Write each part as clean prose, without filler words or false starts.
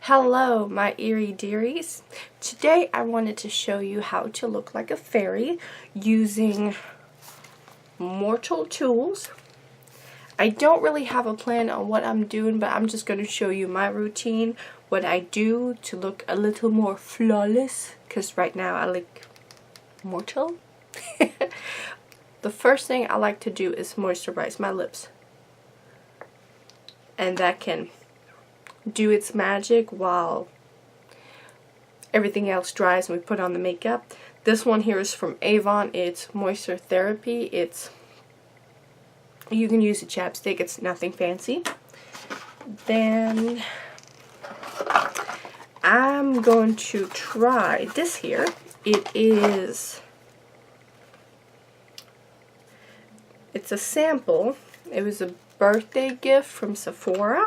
Hello, my eerie dearies. Today I wanted to show you how to look like a fairy using mortal tools. I don't really have a plan on what I'm doing, but I'm just going to show you my routine, what I do to look a little more flawless, because right now I look mortal. The first thing I like to do is moisturize my lips. And that can do its magic while everything else dries and we put on the makeup. This one here is from Avon. It's Moisture Therapy. You can use a chapstick. It's nothing fancy. Then I'm going to try this here. It's a sample. It was a birthday gift from Sephora,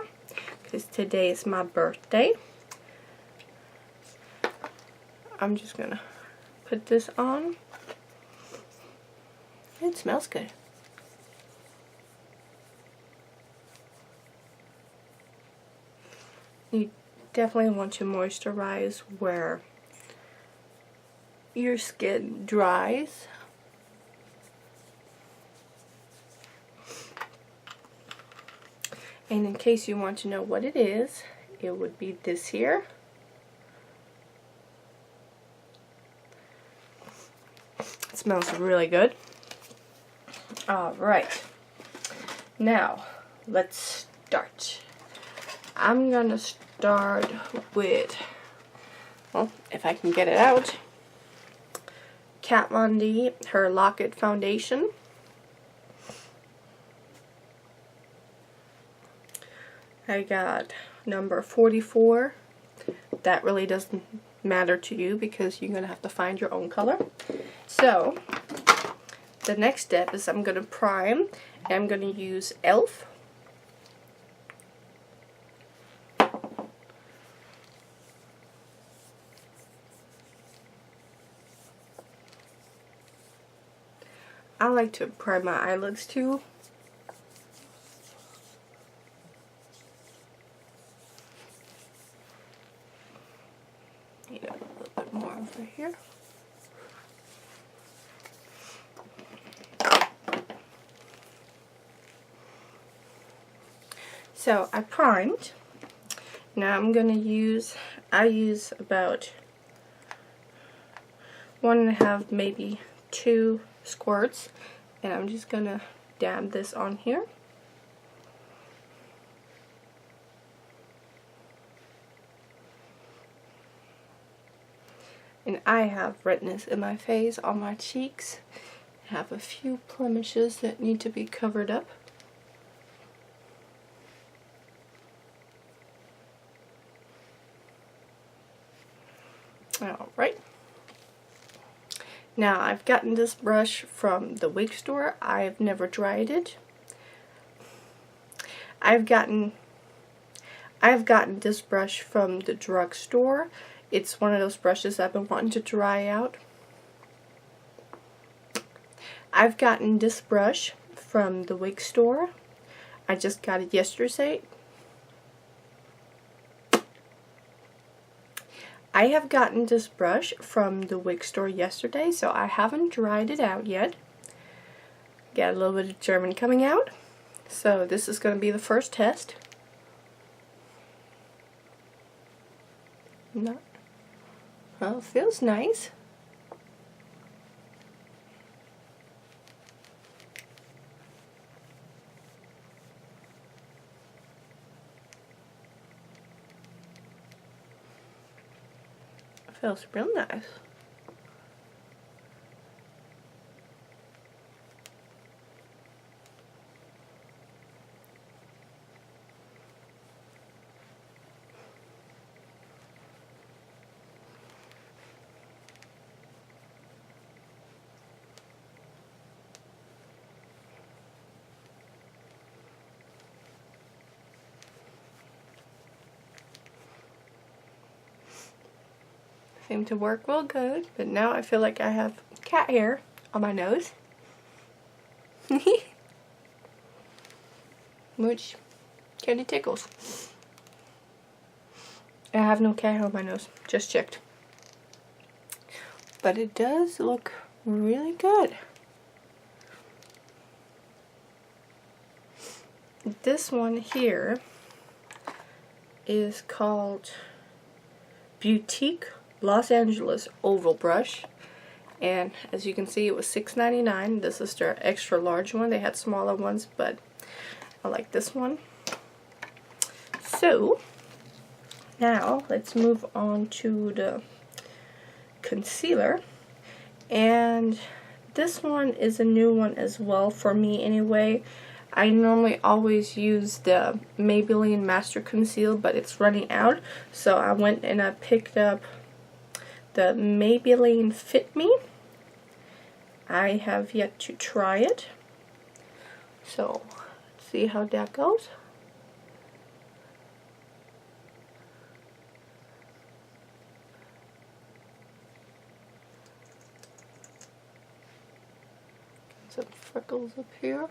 because today is my birthday. I'm just gonna put this on. It smells good. You definitely want to moisturize where your skin dries. And in case you want to know what it is, it would be this here. It smells really good. Alright. Now, let's start. I'm gonna start with, well, if I can get it out, Kat Von D, her Lock It Foundation. I got number 44. That really doesn't matter to you because you're going to have to find your own color. So, the next step is I'm going to prime, and I'm going to use e.l.f. I like to prime my eyelids too. A little bit more over here. So I primed. Now I'm going to use, I use about 1.5, maybe 2 squirts, and I'm just going to dab this on here. And I have redness in my face, on my cheeks. I have a few blemishes that need to be covered up. Alright. Now I've gotten this brush from the wig store. I've never tried it. I've gotten this brush from the drugstore. It's one of those brushes I've been wanting to try out. I've gotten this brush from the wig store. I just got it yesterday. I have gotten this brush from the wig store yesterday, so I haven't tried it out yet. Got a little bit of German coming out. So this is going to be the first test. Well, it feels nice. It feels real nice. Seemed to work real good, but now I feel like I have cat hair on my nose. Which kind of tickles. I have no cat hair on my nose. Just checked. But it does look really good. This one here is called Boutique Los Angeles Oval Brush. And as you can see, it was $6.99. This is their extra large one. They had smaller ones, but I like this one. So now let's move on to the concealer. And this one is a new one as well for me anyway. I normally always use the Maybelline Master Conceal, but it's running out. So I went and I picked up the Maybelline Fit Me. I have yet to try it. So let's see how that goes. Some freckles up here.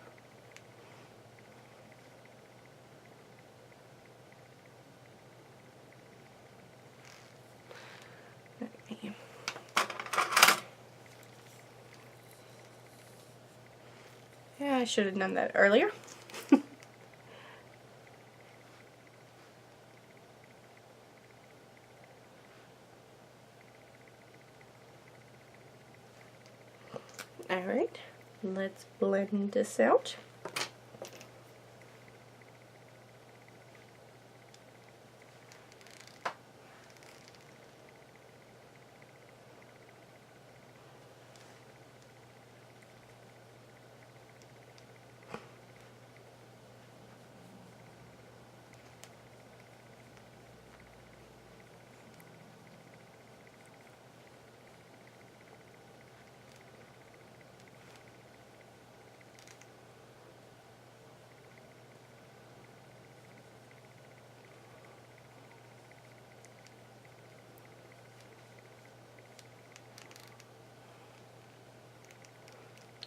Yeah, I should have done that earlier. Alright, let's blend this out.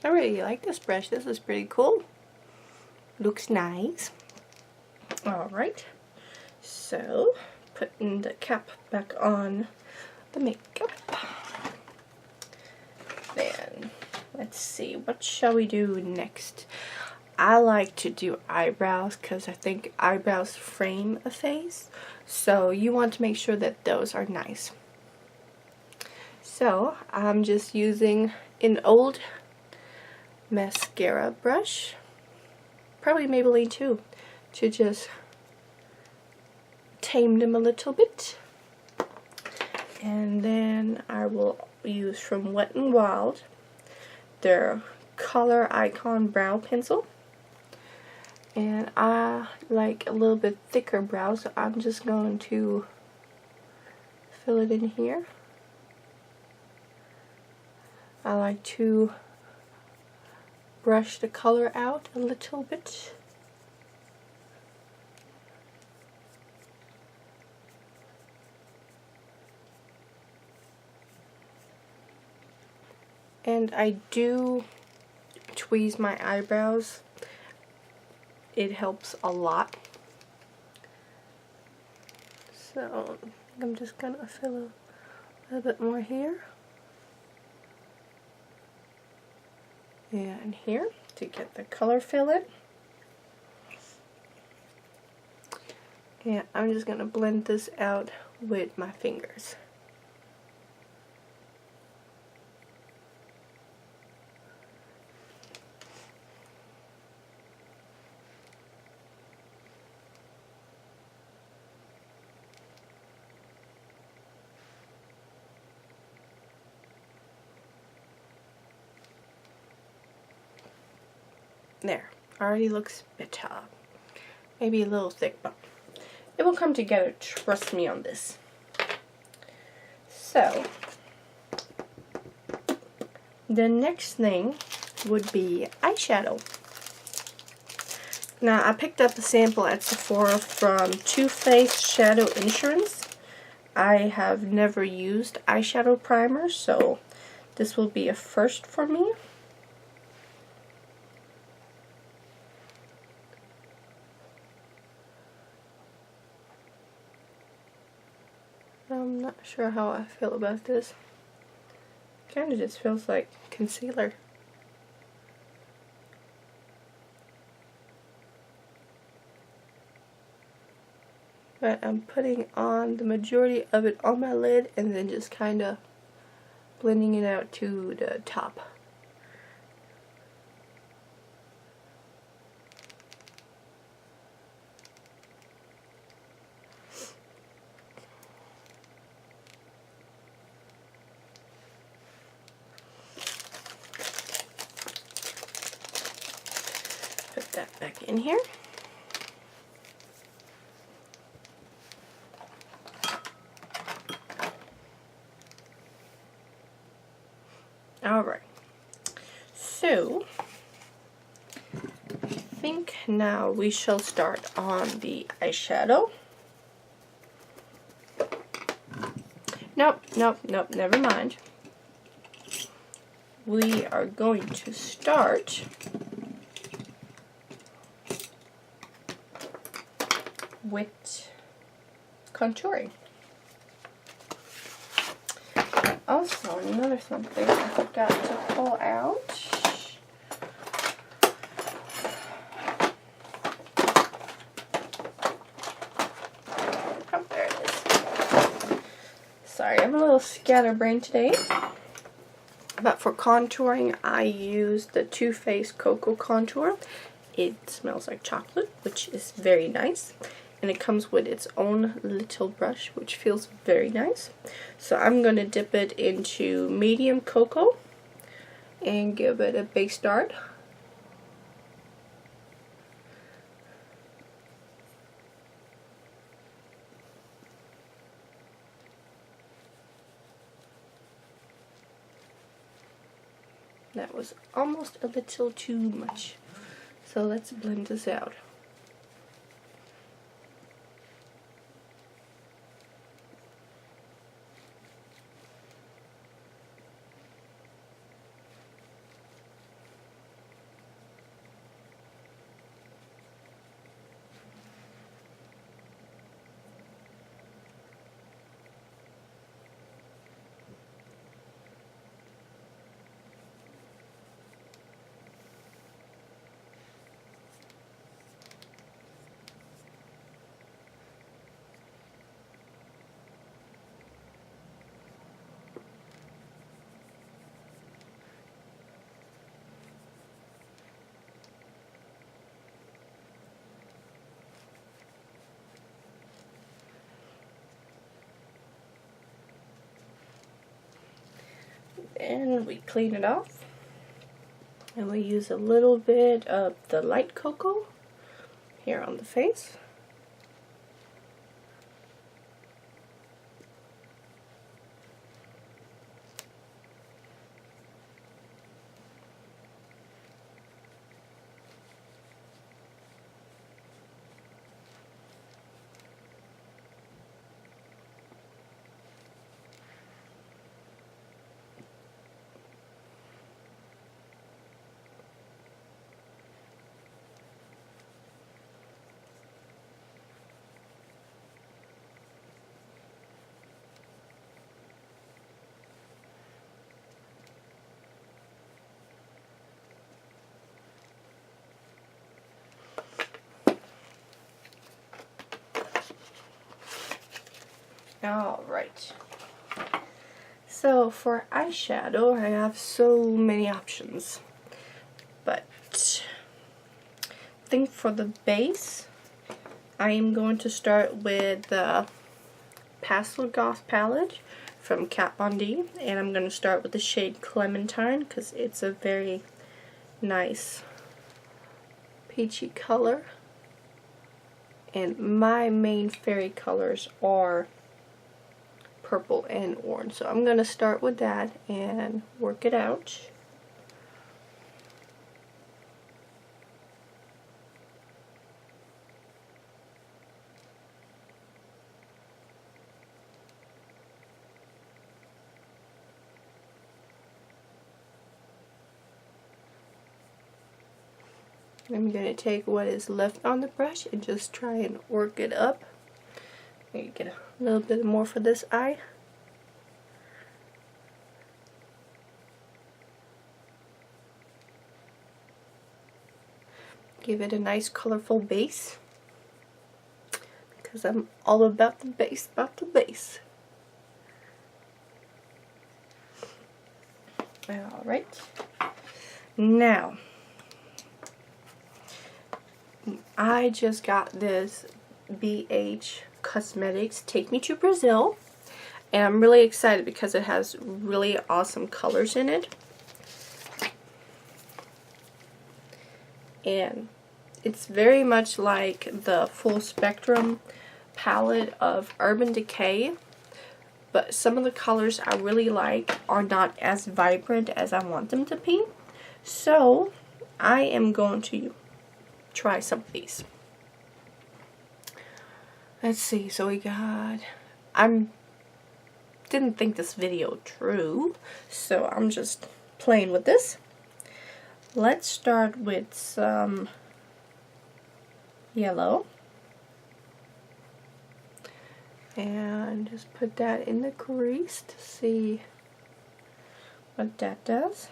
I really like this brush. This is pretty cool. Looks nice. Alright, so putting the cap back on the makeup. Then let's see, what shall we do next? I like to do eyebrows because I think eyebrows frame a face. So you want to make sure that those are nice. So I'm just using an old mascara brush, probably Maybelline too, to just tame them a little bit. And then I will use from Wet n Wild their Color Icon Brow Pencil. And I like a little bit thicker brow, so I'm just going to fill it in here. I like to brush the color out a little bit. And I do tweeze my eyebrows. It helps a lot. So I'm just gonna fill a little bit more here. And here to get the color fill in. And I'm just gonna blend this out with my fingers. There, already looks better. Maybe a little thick, but it will come together, trust me on this. So, the next thing would be eyeshadow. Now, I picked up a sample at Sephora from Too Faced Shadow Insurance. I have never used eyeshadow primer, so this will be a first for me. not sure how I feel about this. Kind of just feels like concealer. But I'm putting on the majority of it on my lid and then just kind of blending it out to the top. Put that back in here. Alright, so I think now we shall start on the eyeshadow. Nope, never mind. We are going to start with contouring. Also, another something I forgot to pull out. Oh, there it is. Sorry, I'm a little scatterbrained today. But for contouring, I use the Too Faced Cocoa Contour. It smells like chocolate, which is very nice. And it comes with its own little brush, which feels very nice. So I'm going to dip it into medium cocoa and give it a big start. That was almost a little too much. So let's blend this out. And we clean it off. And we use a little bit of the light cocoa here on the face. Alright, so for eyeshadow I have so many options, but I think for the base I am going to start with the Pastel Goth palette from Kat Von D, and I'm going to start with the shade Clementine because it's a very nice peachy color, and my main fairy colors are purple and orange. So I'm going to start with that and work it out. I'm going to take what is left on the brush and just try and work it up. Maybe get a little bit more for this eye. give it a nice colorful base, because I'm all about the base, Alright, now I just got this BH Cosmetics Take Me to Brazil, and I'm really excited because it has really awesome colors in it. And it's very much like the full spectrum palette of Urban Decay, but some of the colors I really like are not as vibrant as I want them to be. So I am going to try some of these. Let's see, so we got, didn't think this video true, so I'm just playing with this. Let's start with some yellow. And just put that in the crease to see what that does.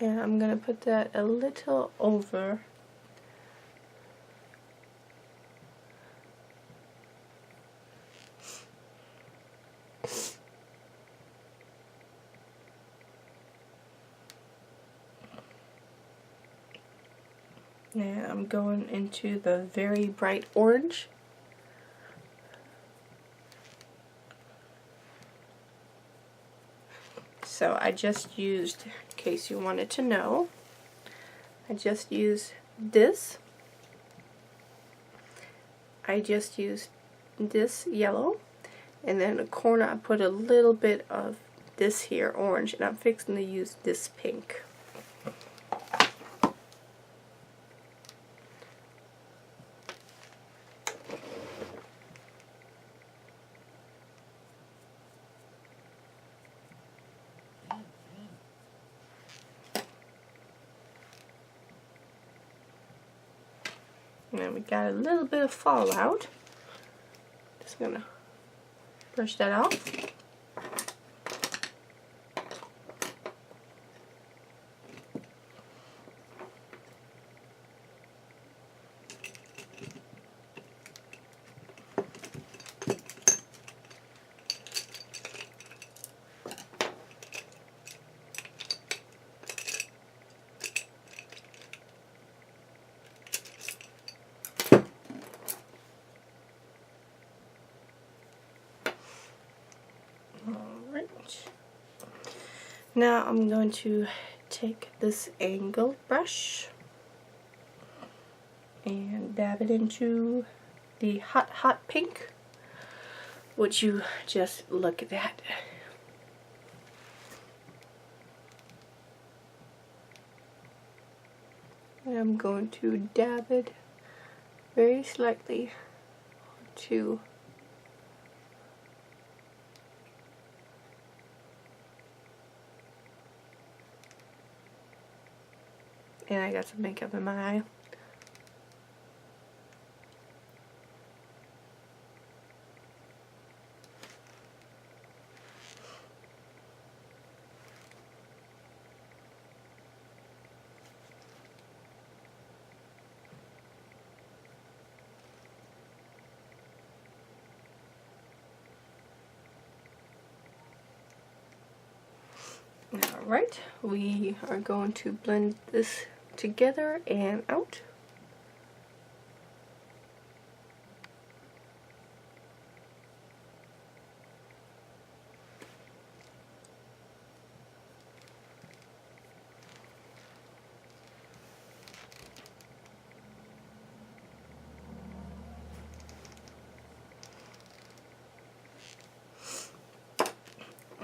And I'm going to put that a little over and I'm going into the very bright orange. So I just used, in case you wanted to know, I just used this. I just used this yellow, and then in the corner I put a little bit of this here orange, and I'm fixing to use this pink. And we got a little bit of fallout. Just gonna brush that off. Now I'm going to take this angled brush and dab it into the hot pink. Would you just look at that? And I'm going to dab it very slightly onto and I got some makeup in my eye. Alright, we are going to blend this together and out.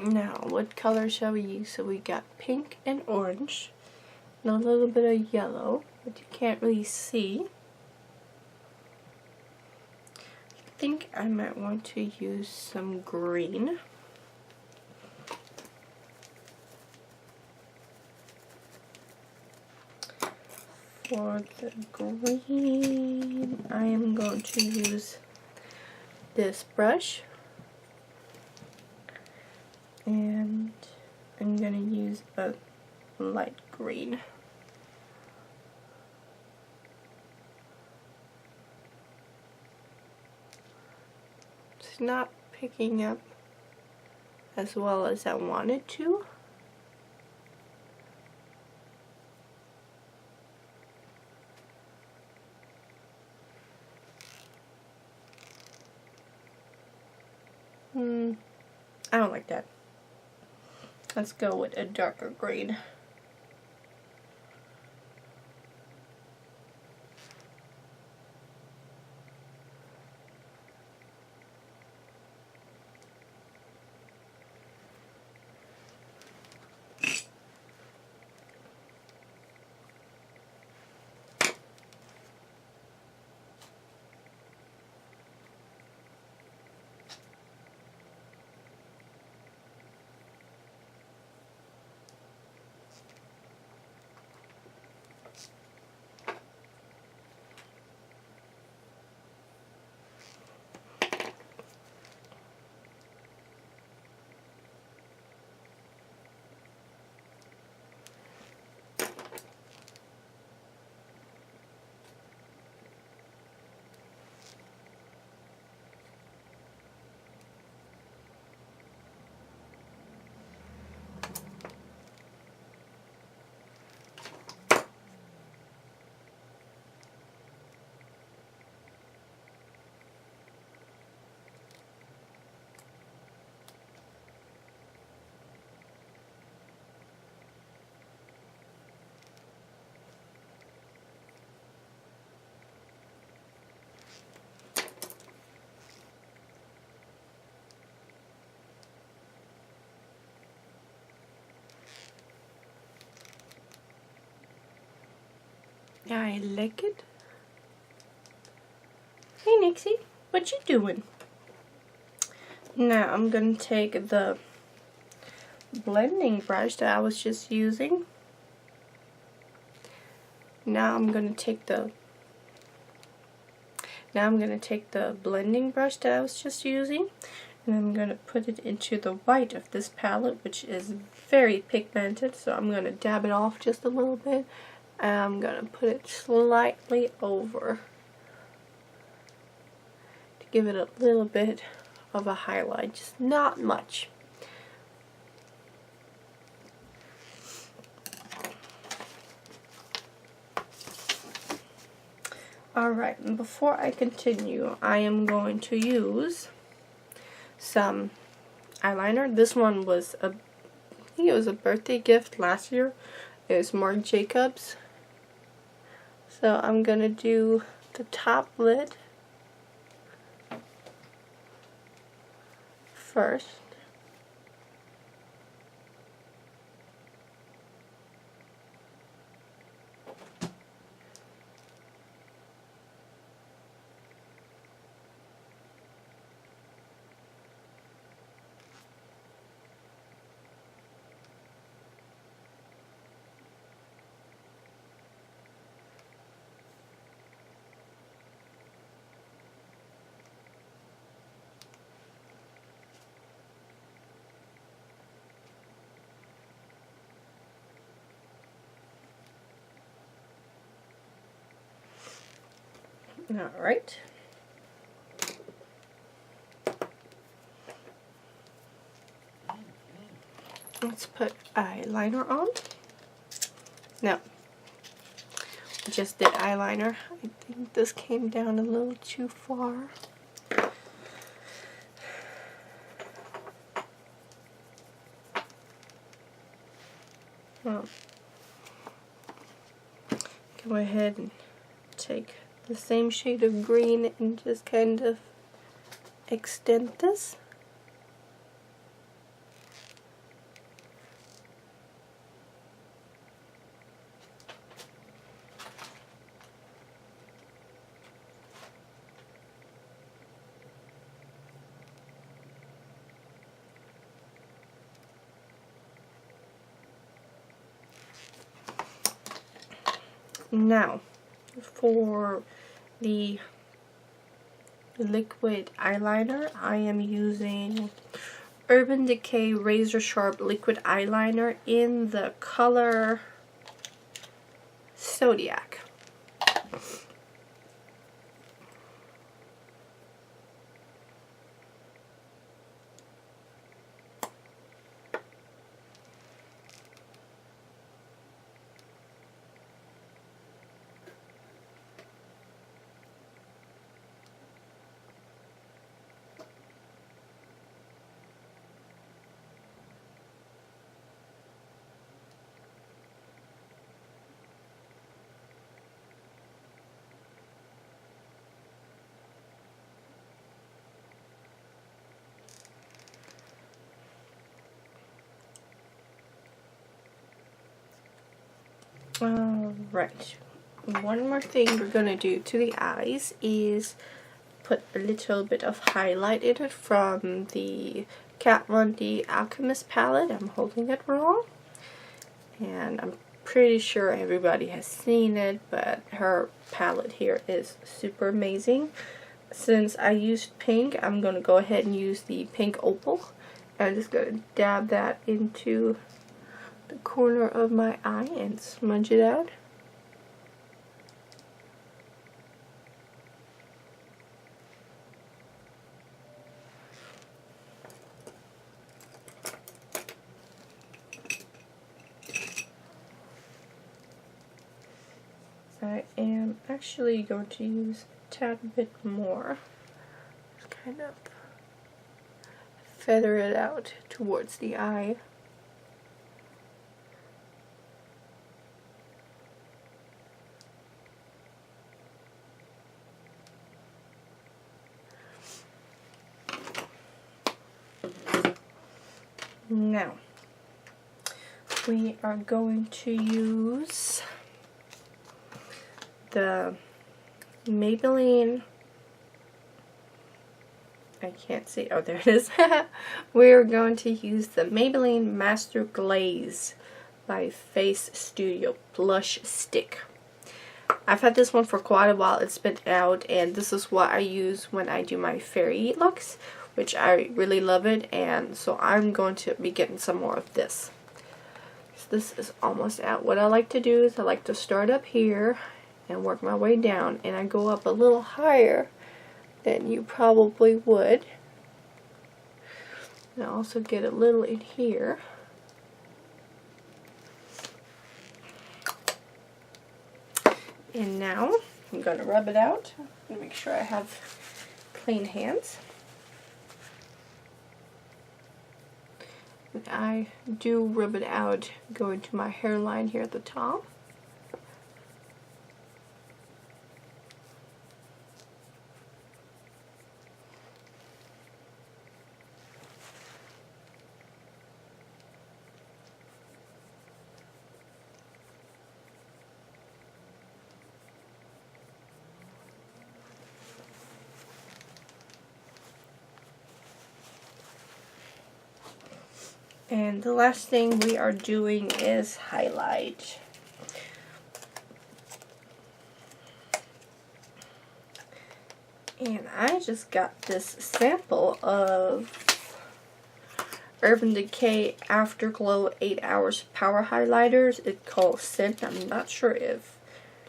Now, what color shall we use? So we got pink and orange, and a little bit of yellow, but you can't really see. I think I might want to use some green. For the green, I am going to use this brush. And I'm going to use a light green. It's not picking up as well as I wanted to. I don't like that. Let's go with a darker green. Yeah, I like it. Hey Nixie, what you doing? Now I'm going to take the blending brush that I was just using. Now I'm going to take the blending brush that I was just using, and I'm going to put it into the white of this palette, which is very pigmented, so I'm going to dab it off just a little bit, and I'm going to put it slightly over to give it a little bit of a highlight, just not much. Alright, and before I continue, I am going to use some eyeliner. This one was I think it was a birthday gift last year. It was Marc Jacobs. So I'm going to do the top lid first. Alright. Let's put eyeliner on. Now, just did eyeliner. I think this came down a little too far. Well, go ahead and take the same shade of green and just kind of extend this. Now, for the liquid eyeliner, I am using Urban Decay Razor Sharp Liquid Eyeliner in the color Zodiac. Alright, one more thing we're going to do to the eyes is put a little bit of highlight in it from the Kat Von D Alchemist palette. I'm holding it wrong, and I'm pretty sure everybody has seen it, but her palette here is super amazing. Since I used pink, I'm going to go ahead and use the pink opal. I'm just going to dab that into the corner of my eye and smudge it out. I am actually going to use a tad bit more. Just kind of feather it out towards the eye. Now, we are going to use the Maybelline, I can't see, oh there it is. We're going to use the Maybelline Master Glaze by Face Studio Blush Stick. I've had this one for quite a while. It's been out, and this is what I use when I do my fairy looks, which I really love it, and so I'm going to be getting some more of this. So this is almost out. What I like to do is I like to start up here and work my way down, and I go up a little higher than you probably would. And I also get a little in here. And now I'm going to rub it out and make sure I have clean hands. And I do rub it out going to my hairline here at the top. And the last thing we are doing is highlight. And I just got this sample of Urban Decay Afterglow 8 Hours Power Highlighters. It's called Sin. I'm not sure if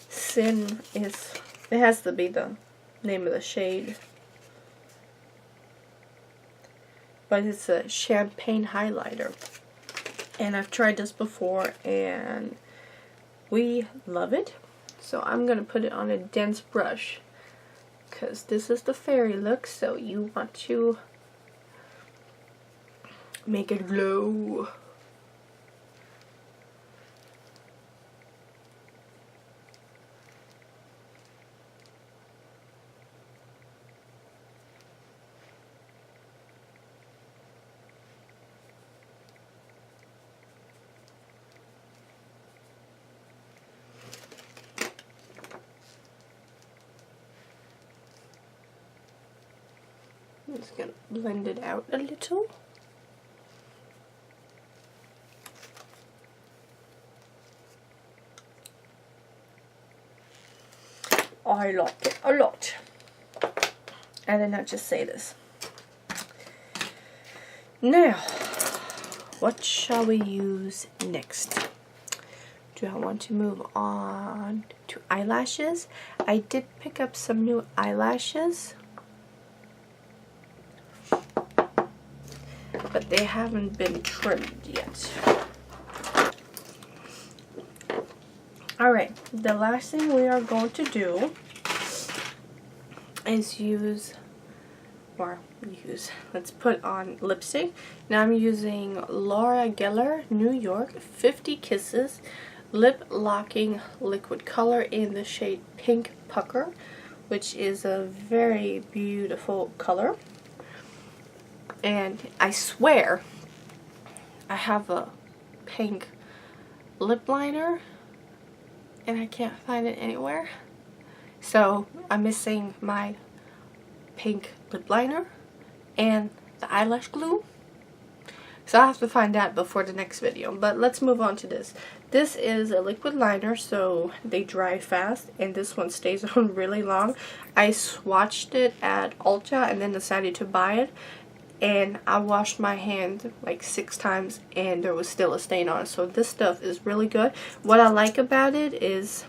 Sin is, it has to be the name of the shade. But it's a champagne highlighter, and I've tried this before and we love it. So I'm going to put it on a dense brush because this is the fairy look, so you want to make it glow. I'm just going to blend it out a little. I like it a lot. I did not just say this. Now, what shall we use next? Do I want to move on to eyelashes? I did pick up some new eyelashes, but they haven't been trimmed yet. Alright, the last thing we are going to do is let's put on lipstick. Now I'm using Laura Geller New York 50 Kisses Lip Locking Liquid Color in the shade Pink Pucker, which is a very beautiful color. And I swear I have a pink lip liner and I can't find it anywhere. So I'm missing my pink lip liner and the eyelash glue. So I'll have to find that before the next video. But let's move on to this. This is a liquid liner, so they dry fast, and this one stays on really long. I swatched it at Ulta and then decided to buy it. And I washed my hand like 6 times and there was still a stain on it. So this stuff is really good. What I like about it is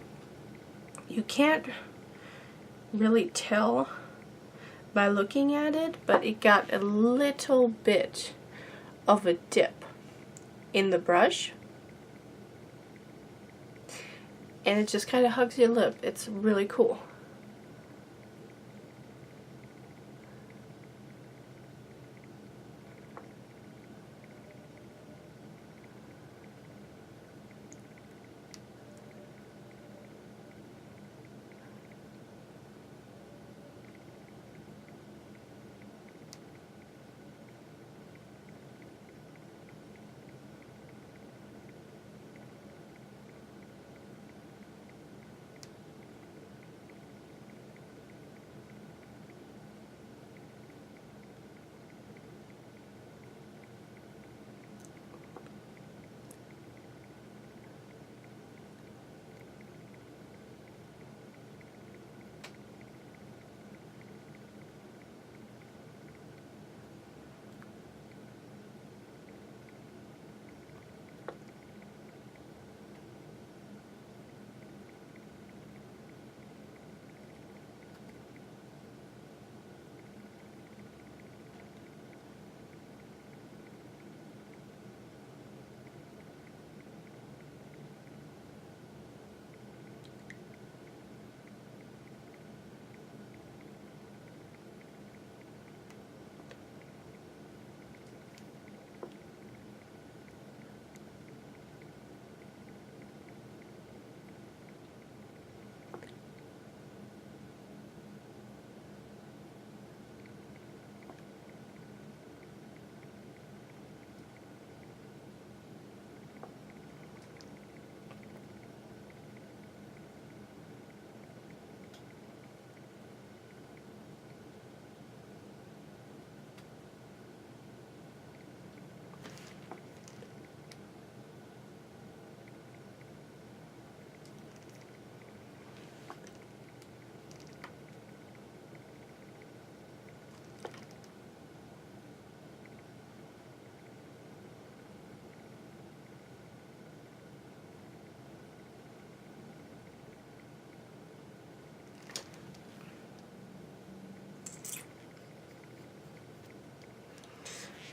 you can't really tell by looking at it, but it got a little bit of a dip in the brush. And it just kind of hugs your lip. It's really cool.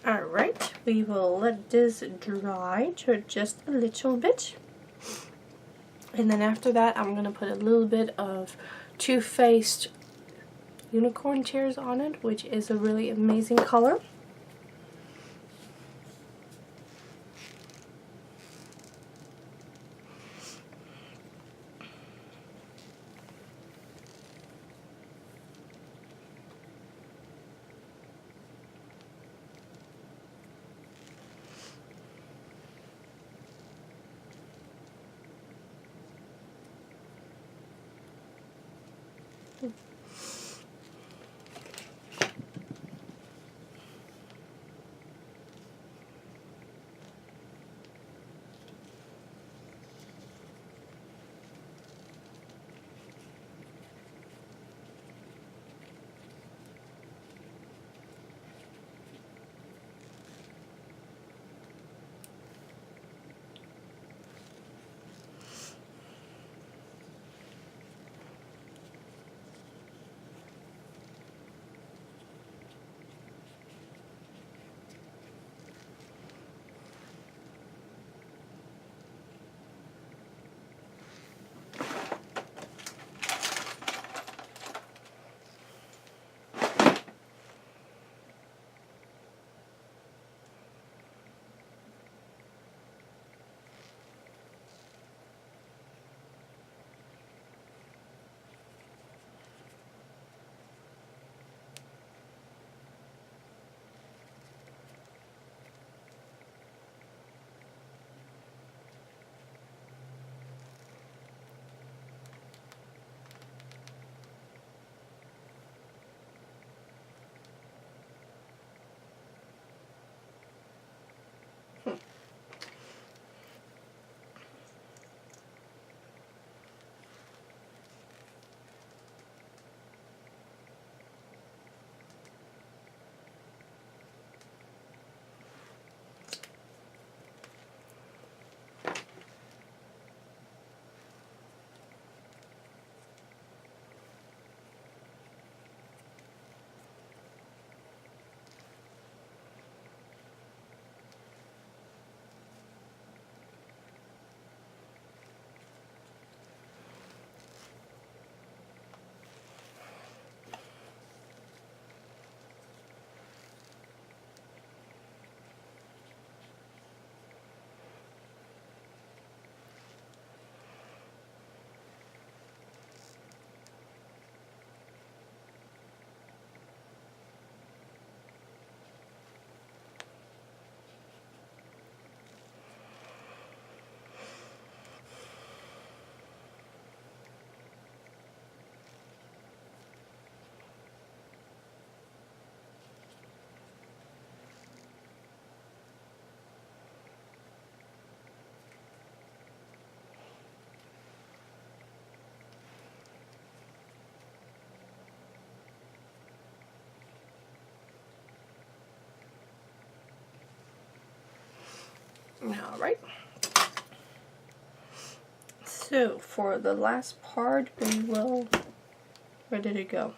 Alright, we will let this dry to just a little bit. And then after that, I'm going to put a little bit of Too Faced Unicorn Tears on it, which is a really amazing color. Alright. So for the last part, we will, where did it go?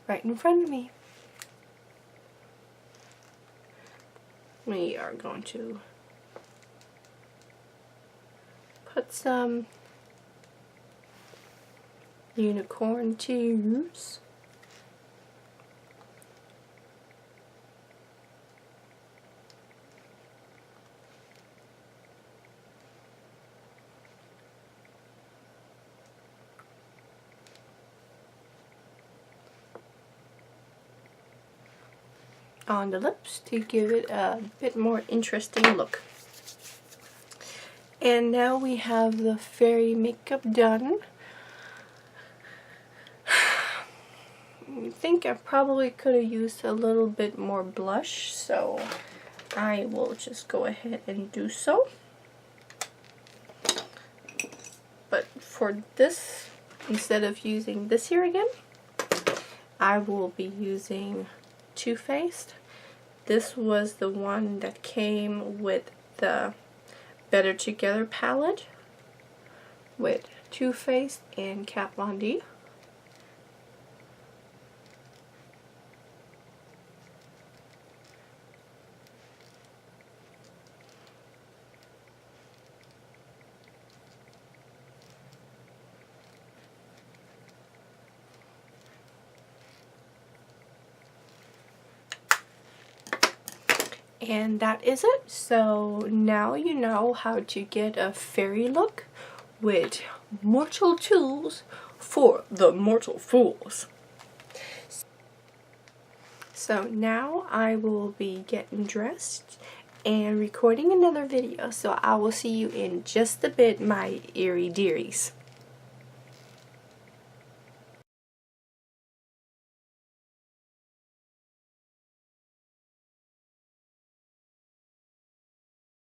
Right in front of me. We are going to put some unicorn tears on the lips to give it a bit more interesting look. And now we have the fairy makeup done. I think I probably could have used a little bit more blush, so I will just go ahead and do so. But for this, instead of using this here again, I will be using Too Faced. This was the one that came with the Better Together palette with Too Faced and Kat Von D. And that is it. So now you know how to get a fairy look with mortal tools for the mortal fools. So now I will be getting dressed and recording another video. So I will see you in just a bit, my eerie dearies.